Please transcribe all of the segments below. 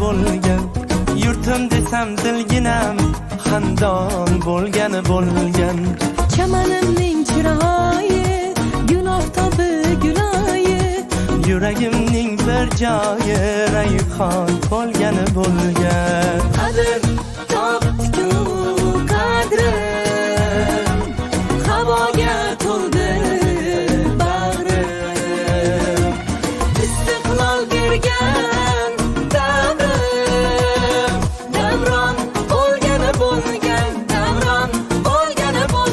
bo'lgan. Yurtim desam dilginam xandon bo'lgan. Chamanimning chiroyi gün oftobi guloyi, Yuragimning bir joyi rayhon bo'lgan. qadr topdi-ku qadrim, havoga to'ldi bag'rim. Istiqlol bergan davrim, davron bo'lgan, davron bo'lgan.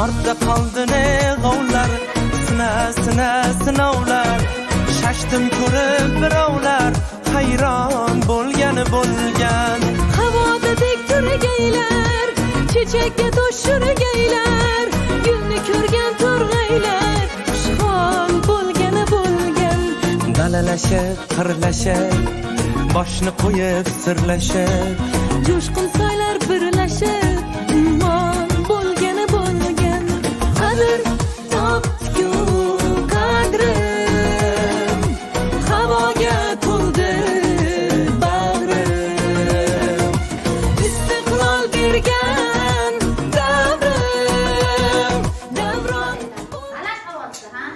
Ortda qoldi ne g'ovlar, sinovlar. Shashtim ko'rib birovlar, hayron bo'lgan. Havoda tek turgaylar, chechakka to'shurgaylar, gulni ko'rgan to'rg'aylar, xushhol bo'lgan. Dalalashib, qirlashib, boshni qo'yib sirlashib, Jo'shqin soylar birlashib, ummon bo'lgan. Qadr topdi-ku qadrim, havoga to'ldi bag'rim. Istiqlol bergan davrim, davron. Alash havosi, ha?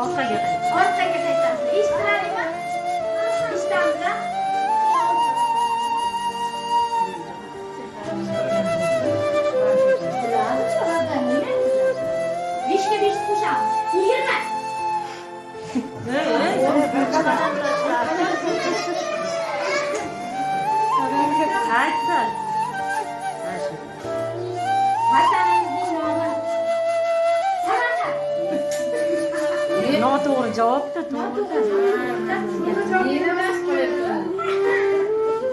Orqaga qaytamiz. Eshitiladimi? Eshitamiz-a? Beshga besh qo'shamiz. 20. Qaytsin. Vatanimizning nomi Samarqand. Noto'g'ri javobda to'g'ri.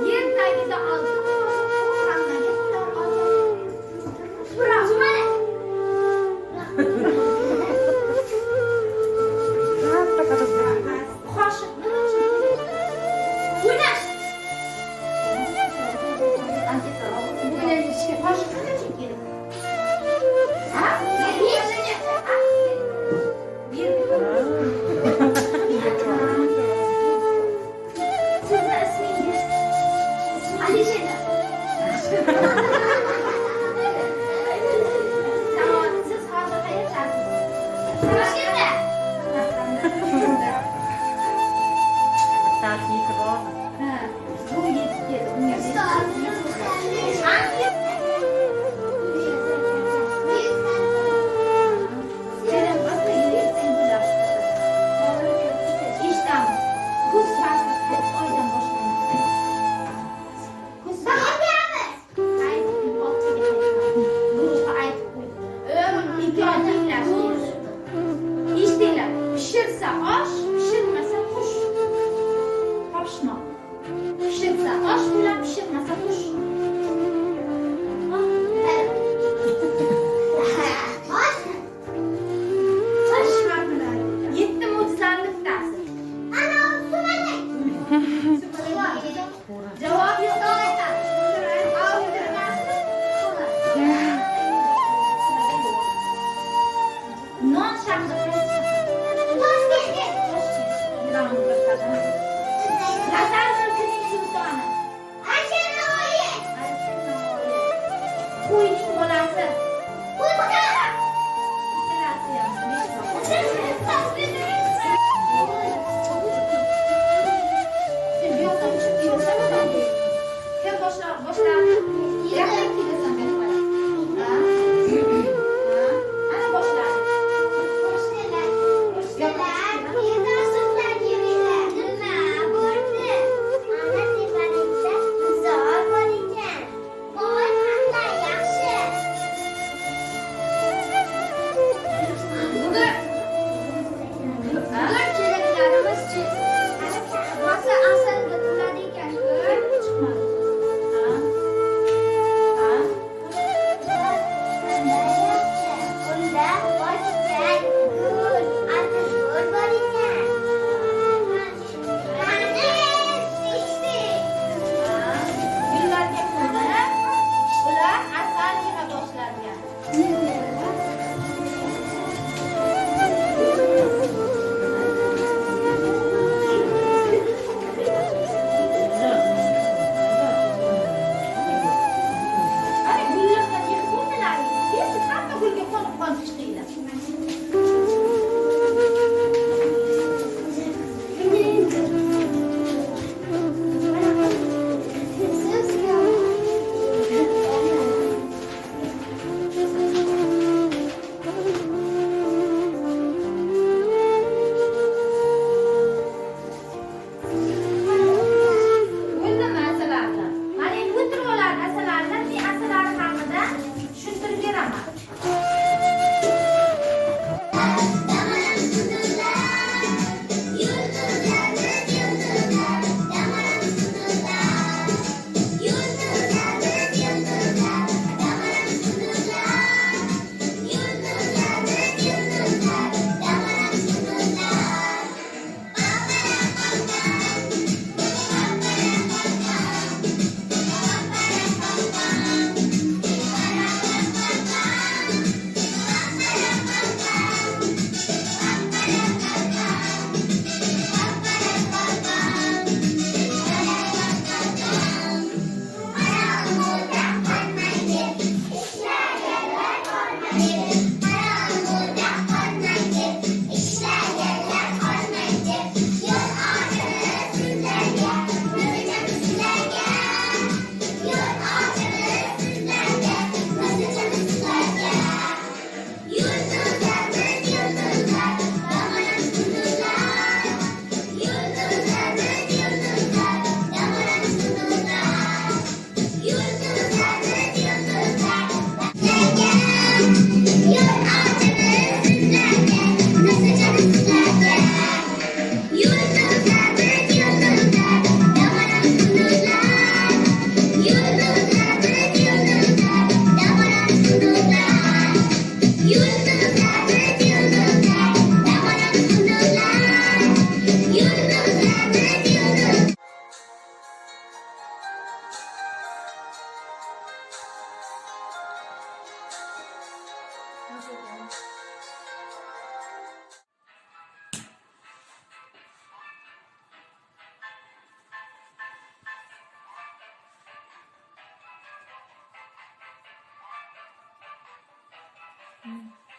Yer tagida oldi. Hammaga oldi. Bravo. Qo'shiq. O'ynash. Qo'shiq qancha kerak? Ha? Sizni ismingiz? Alisher. Tamam, siz hozir qayerdasiz? Toshkentda. Tartibi bor. Ha, bu yetib keldi. Pishirsa osh, pishirmasa qush. Topishmoq. Pishirsa osh bilan, pishirmasa qush. Yetti mo'jizalarni bittasi. Javob yo'q. Non shahri. Nazarlarning sultoni. Qo'yning bolasi. Qo'y bola. Ana boshlar. Hmm.